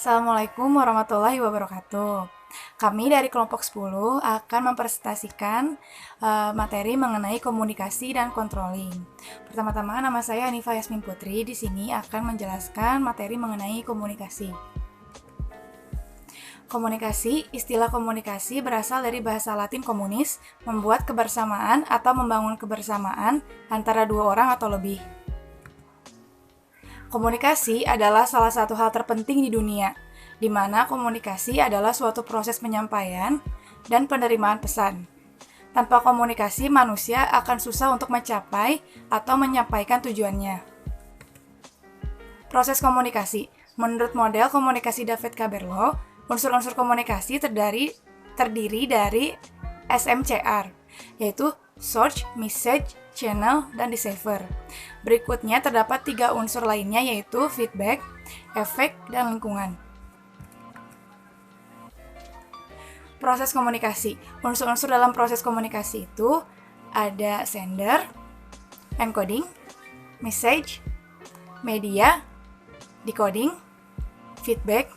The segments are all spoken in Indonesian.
Assalamualaikum warahmatullahi wabarakatuh. Kami dari kelompok 10 akan mempresentasikan materi mengenai komunikasi dan controlling. Pertama-tama, nama saya Hanifa Yasmin Putri. Di sini akan menjelaskan materi mengenai komunikasi. Komunikasi, istilah komunikasi berasal dari bahasa Latin communis, membuat kebersamaan atau membangun kebersamaan antara dua orang atau lebih. Komunikasi adalah salah satu hal terpenting di dunia, di mana komunikasi adalah suatu proses penyampaian dan penerimaan pesan. Tanpa komunikasi, manusia akan susah untuk mencapai atau menyampaikan tujuannya. Proses komunikasi. Menurut model komunikasi David Caberlo, unsur-unsur komunikasi terdiri dari SMCR, yaitu Source, Message, Channel, dan Decipher. Berikutnya terdapat 3 unsur lainnya, yaitu feedback, efek, dan lingkungan. Proses komunikasi. Unsur-unsur dalam proses komunikasi itu ada sender, encoding, message, media, decoding, feedback,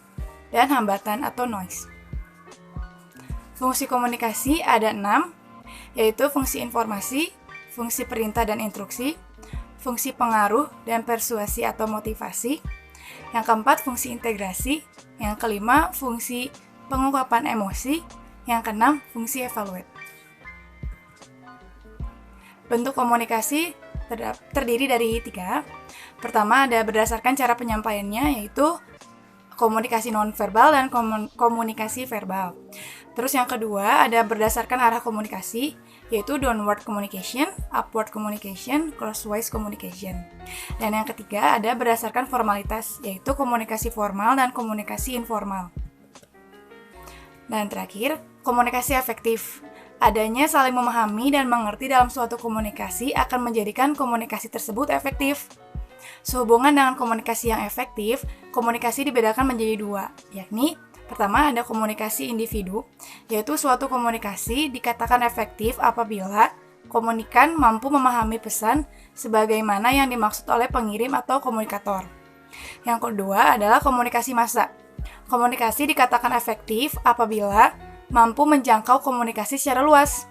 dan hambatan atau noise. Fungsi komunikasi ada 6, yaitu fungsi informasi, fungsi perintah dan instruksi, fungsi pengaruh dan persuasi atau motivasi, yang keempat fungsi integrasi, yang kelima fungsi pengungkapan emosi, yang keenam fungsi evaluate. Bentuk komunikasi terdiri dari 3. Pertama ada berdasarkan cara penyampaiannya, yaitu komunikasi nonverbal dan komunikasi verbal. Terus yang kedua ada berdasarkan arah komunikasi, yaitu downward communication, upward communication, crosswise communication. Dan yang ketiga ada berdasarkan formalitas, yaitu komunikasi formal dan komunikasi informal. Dan terakhir, komunikasi efektif. Adanya saling memahami dan mengerti dalam suatu komunikasi akan menjadikan komunikasi tersebut efektif. Sehubungan dengan komunikasi yang efektif, komunikasi dibedakan menjadi 2, yakni pertama ada komunikasi individu, yaitu suatu komunikasi dikatakan efektif apabila komunikan mampu memahami pesan sebagaimana yang dimaksud oleh pengirim atau komunikator. Yang kedua adalah komunikasi massa. Komunikasi dikatakan efektif apabila mampu menjangkau komunikasi secara luas.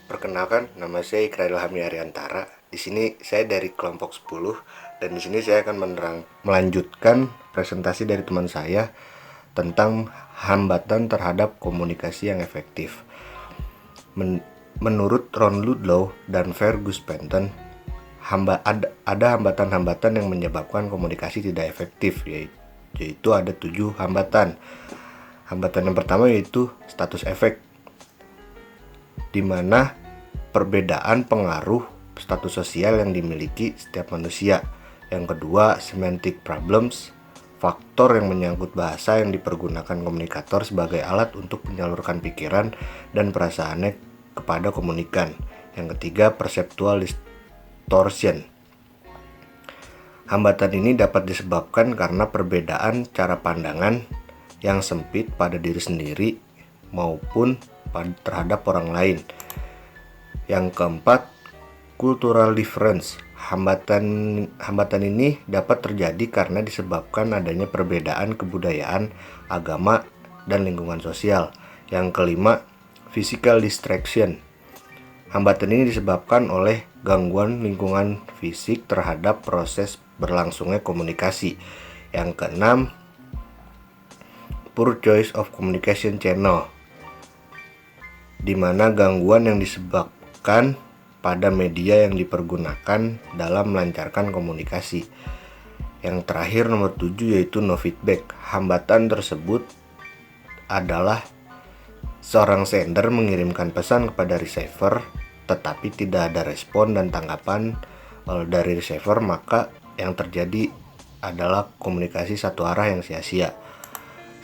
Perkenalkan, nama saya Ikra Ilhami Ariantara. Di sini saya dari kelompok 10 dan di sini saya akan melanjutkan presentasi dari teman saya tentang hambatan terhadap komunikasi yang efektif. Menurut Ron Ludlow dan Fergus Penton, ada hambatan-hambatan yang menyebabkan komunikasi tidak efektif, yaitu ada 7 hambatan. Hambatan yang pertama yaitu status efek, di mana perbedaan pengaruh status sosial yang dimiliki setiap manusia. Yang kedua, semantic problems, faktor yang menyangkut bahasa yang dipergunakan komunikator sebagai alat untuk menyalurkan pikiran dan perasaannya kepada komunikan. Yang ketiga, perceptual distortion. Hambatan ini dapat disebabkan karena perbedaan cara pandangan yang sempit pada diri sendiri maupun terhadap orang lain. Yang keempat, cultural difference. Hambatan ini dapat terjadi karena disebabkan adanya perbedaan kebudayaan, agama, dan lingkungan sosial. Yang kelima, physical distraction. Hambatan ini disebabkan oleh gangguan lingkungan fisik terhadap proses berlangsungnya komunikasi. Yang keenam, poor choice of communication channel, di mana gangguan yang disebabkan pada media yang dipergunakan dalam melancarkan komunikasi. Yang terakhir nomor 7 yaitu no feedback. Hambatan tersebut adalah seorang sender mengirimkan pesan kepada receiver tetapi tidak ada respon dan tanggapan dari receiver, maka yang terjadi adalah komunikasi satu arah yang sia-sia.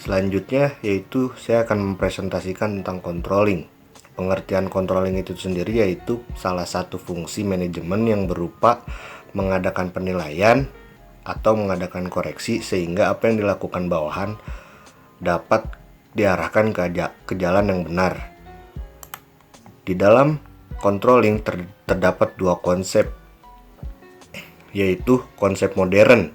Selanjutnya yaitu saya akan mempresentasikan tentang controlling. Pengertian controlling itu sendiri yaitu salah satu fungsi manajemen yang berupa mengadakan penilaian atau mengadakan koreksi sehingga apa yang dilakukan bawahan dapat diarahkan ke jalan yang benar. Di dalam controlling terdapat 2 konsep, yaitu konsep modern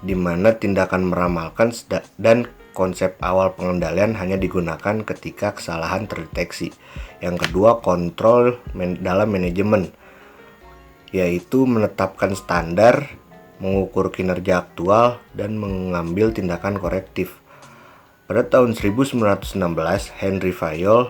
di mana tindakan meramalkan dan konsep awal pengendalian hanya digunakan ketika kesalahan terdeteksi. Yang kedua, kontrol dalam manajemen, yaitu menetapkan standar, mengukur kinerja aktual, dan mengambil tindakan korektif. Pada tahun 1916, Henry Fayol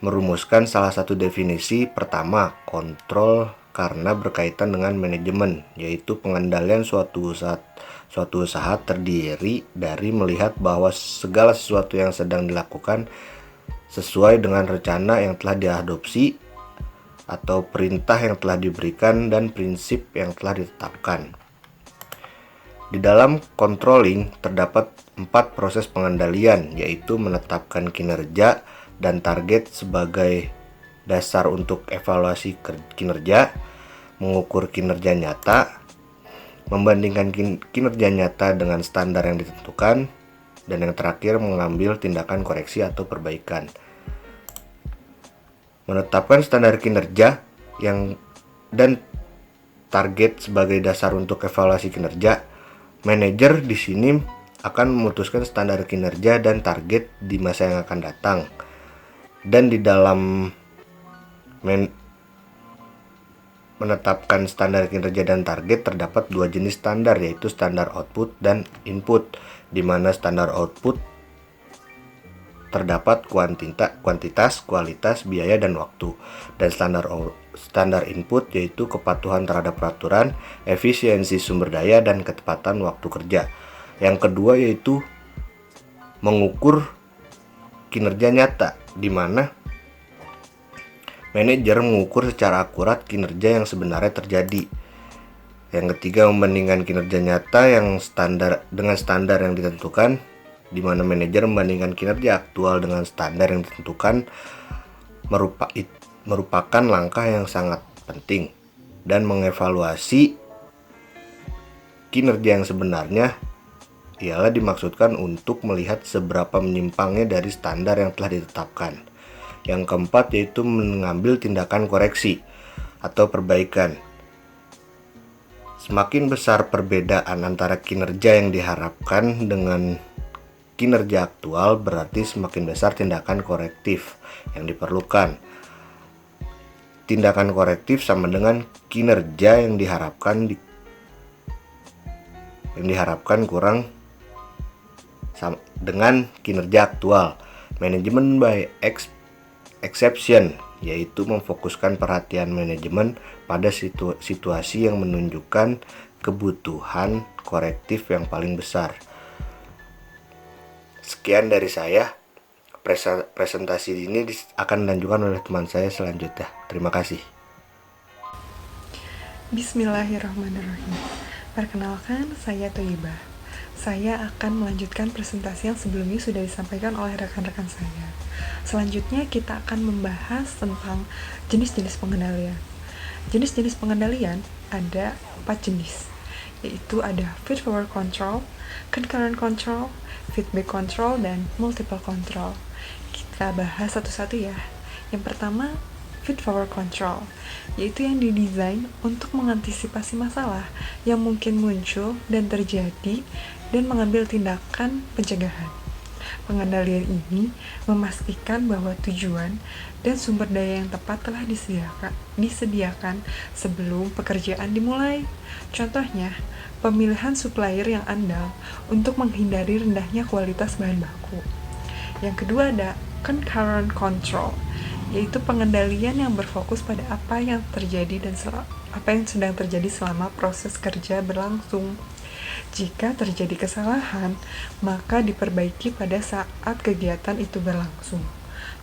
merumuskan salah satu definisi pertama kontrol karena berkaitan dengan manajemen, yaitu pengendalian suatu usaha terdiri dari melihat bahwa segala sesuatu yang sedang dilakukan sesuai dengan rencana yang telah diadopsi atau perintah yang telah diberikan dan prinsip yang telah ditetapkan. Di dalam controlling terdapat 4 proses pengendalian, yaitu menetapkan kinerja dan target sebagai dasar untuk evaluasi kinerja, mengukur kinerja nyata, membandingkan kinerja nyata dengan standar yang ditentukan, dan yang terakhir mengambil tindakan koreksi atau perbaikan. Menetapkan standar kinerja dan target sebagai dasar untuk evaluasi kinerja, manajer di sini akan memutuskan standar kinerja dan target di masa yang akan datang. Dan di dalam menetapkan standar kinerja dan target terdapat 2 jenis standar, yaitu standar output dan input, di mana standar output terdapat kuantitas, kualitas, biaya, dan waktu. Dan standar input yaitu kepatuhan terhadap peraturan, efisiensi sumber daya, dan ketepatan waktu kerja. Yang kedua yaitu mengukur kinerja nyata, di mana manajer mengukur secara akurat kinerja yang sebenarnya terjadi. Yang ketiga, membandingkan kinerja nyata dengan standar yang ditentukan, di mana manajer membandingkan kinerja aktual dengan standar yang ditentukan merupakan langkah yang sangat penting. Dan mengevaluasi kinerja yang sebenarnya ialah dimaksudkan untuk melihat seberapa menyimpangnya dari standar yang telah ditetapkan. Yang keempat yaitu mengambil tindakan koreksi atau perbaikan. Semakin besar perbedaan antara kinerja yang diharapkan dengan kinerja aktual, berarti semakin besar tindakan korektif yang diperlukan. Tindakan korektif sama dengan kinerja yang diharapkan kurang dengan kinerja aktual. Manajemen by exception, yaitu memfokuskan perhatian manajemen pada situasi yang menunjukkan kebutuhan korektif yang paling besar. Sekian dari saya. Presentasi ini akan dilanjutkan oleh teman saya selanjutnya. Terima kasih. Bismillahirrahmanirrahim. Perkenalkan, saya Thoyibah. Saya akan melanjutkan presentasi yang sebelumnya sudah disampaikan oleh rekan-rekan saya. Selanjutnya kita akan membahas tentang jenis-jenis pengendalian. Jenis-jenis pengendalian ada 4 jenis, yaitu ada feed-forward control, concurrent control, feedback control, dan multiple control. Kita bahas satu-satu ya. Yang pertama, feed-forward control, yaitu yang didesain untuk mengantisipasi masalah yang mungkin muncul dan terjadi dan mengambil tindakan pencegahan. Pengendalian ini memastikan bahwa tujuan dan sumber daya yang tepat telah disediakan sebelum pekerjaan dimulai. Contohnya, pemilihan supplier yang andal untuk menghindari rendahnya kualitas bahan baku. Yang kedua ada concurrent control, yaitu pengendalian yang berfokus pada apa yang sedang terjadi selama proses kerja berlangsung. Jika terjadi kesalahan, maka diperbaiki pada saat kegiatan itu berlangsung.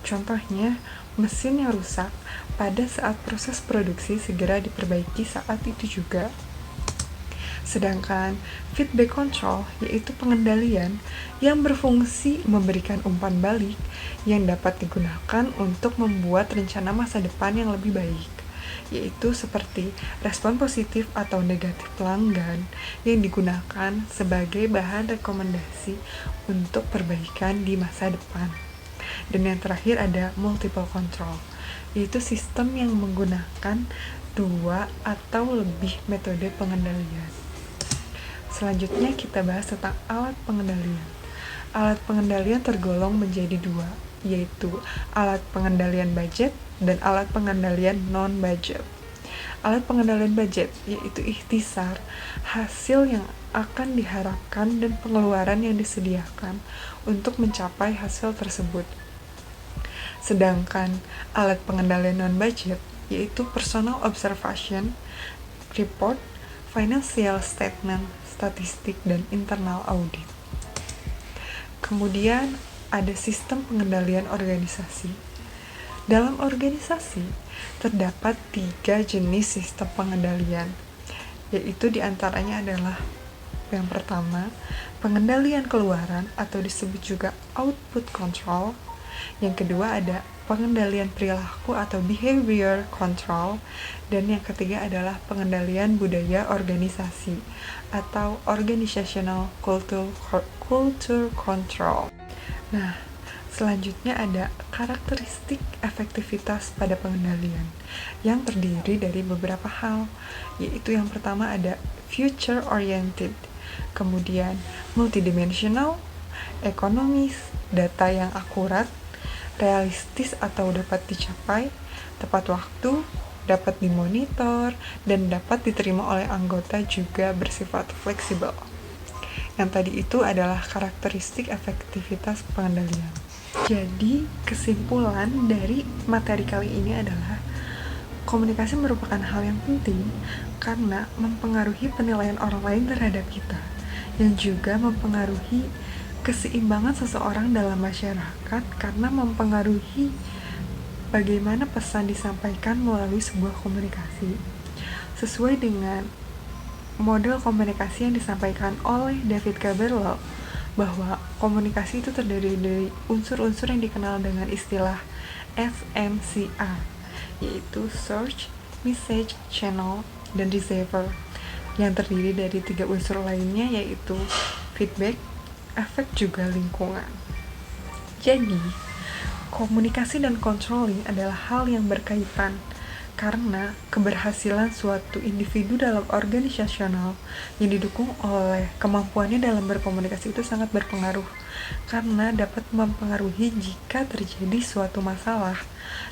Contohnya, mesin yang rusak pada saat proses produksi segera diperbaiki saat itu juga. Sedangkan feedback control yaitu pengendalian yang berfungsi memberikan umpan balik yang dapat digunakan untuk membuat rencana masa depan yang lebih baik, yaitu seperti respon positif atau negatif pelanggan yang digunakan sebagai bahan rekomendasi untuk perbaikan di masa depan. Dan yang terakhir ada multiple control, yaitu sistem yang menggunakan 2 atau lebih metode pengendalian. Selanjutnya kita bahas tentang alat pengendalian. Alat pengendalian tergolong menjadi dua, yaitu alat pengendalian budget dan alat pengendalian non-budget. Alat pengendalian budget yaitu ikhtisar, hasil yang akan diharapkan dan pengeluaran yang disediakan untuk mencapai hasil tersebut. Sedangkan alat pengendalian non-budget yaitu personal observation, report, financial statement, statistik, dan internal audit. Kemudian ada sistem pengendalian organisasi. Dalam organisasi terdapat 3 jenis sistem pengendalian, yaitu diantaranya adalah yang pertama, pengendalian keluaran atau disebut juga output control. Yang kedua ada pengendalian perilaku atau behavior control, dan yang ketiga adalah pengendalian budaya organisasi atau organizational culture control. Nah, selanjutnya ada karakteristik efektivitas pada pengendalian yang terdiri dari beberapa hal, yaitu yang pertama ada future oriented, kemudian multidimensional, ekonomis, data yang akurat, realistis atau dapat dicapai, tepat waktu, dapat dimonitor, dan dapat diterima oleh anggota, juga bersifat fleksibel. Yang tadi itu adalah karakteristik efektivitas pengendalian. Jadi, kesimpulan dari materi kali ini adalah komunikasi merupakan hal yang penting karena mempengaruhi penilaian orang lain terhadap kita, yang juga mempengaruhi keseimbangan seseorang dalam masyarakat karena mempengaruhi bagaimana pesan disampaikan melalui sebuah komunikasi. Sesuai dengan model komunikasi yang disampaikan oleh David Caberlow, bahwa komunikasi itu terdiri dari unsur-unsur yang dikenal dengan istilah SMCR, yaitu Search, Message, Channel, dan Receiver, yang terdiri dari 3 unsur lainnya, yaitu feedback, efek, juga lingkungan. Jadi, komunikasi dan controlling adalah hal yang berkaitan karena keberhasilan suatu individu dalam organisasional yang didukung oleh kemampuannya dalam berkomunikasi itu sangat berpengaruh karena dapat mempengaruhi jika terjadi suatu masalah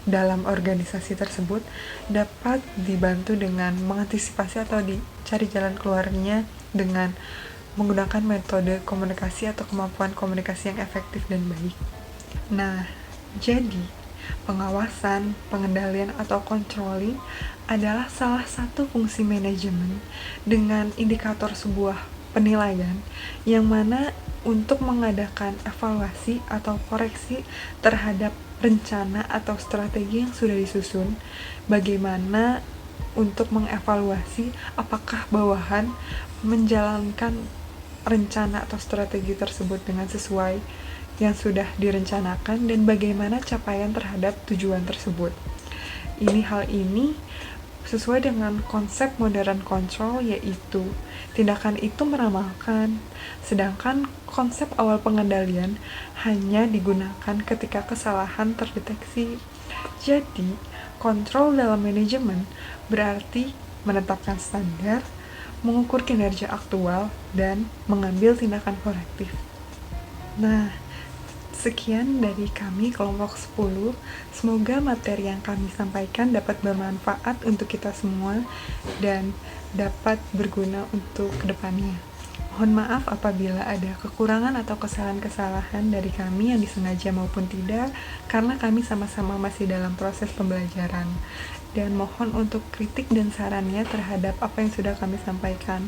dalam organisasi tersebut, dapat dibantu dengan mengantisipasi atau dicari jalan keluarnya dengan menggunakan metode komunikasi atau kemampuan komunikasi yang efektif dan baik. Nah, jadi pengawasan, pengendalian, atau controlling adalah salah satu fungsi manajemen dengan indikator sebuah penilaian yang mana untuk mengadakan evaluasi atau koreksi terhadap rencana atau strategi yang sudah disusun, bagaimana untuk mengevaluasi apakah bawahan menjalankan rencana atau strategi tersebut dengan sesuai yang sudah direncanakan dan bagaimana capaian terhadap tujuan tersebut. Hal ini sesuai dengan konsep modern control, yaitu tindakan itu meramalkan, sedangkan konsep awal pengendalian hanya digunakan ketika kesalahan terdeteksi. Jadi, kontrol dalam manajemen berarti menetapkan standar, mengukur kinerja aktual, dan mengambil tindakan korektif. Nah, sekian dari kami kelompok 10. Semoga materi yang kami sampaikan dapat bermanfaat untuk kita semua dan dapat berguna untuk kedepannya. Mohon maaf apabila ada kekurangan atau kesalahan-kesalahan dari kami yang disengaja maupun tidak, karena kami sama-sama masih dalam proses pembelajaran. Dan mohon untuk kritik dan sarannya terhadap apa yang sudah kami sampaikan.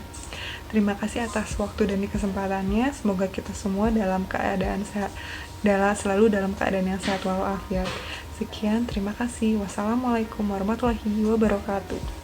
Terima kasih atas waktu dan kesempatannya. Semoga kita semua dalam keadaan sehat, selalu dalam keadaan yang sehat walafiat. Sekian, terima kasih. Wassalamualaikum warahmatullahi wabarakatuh.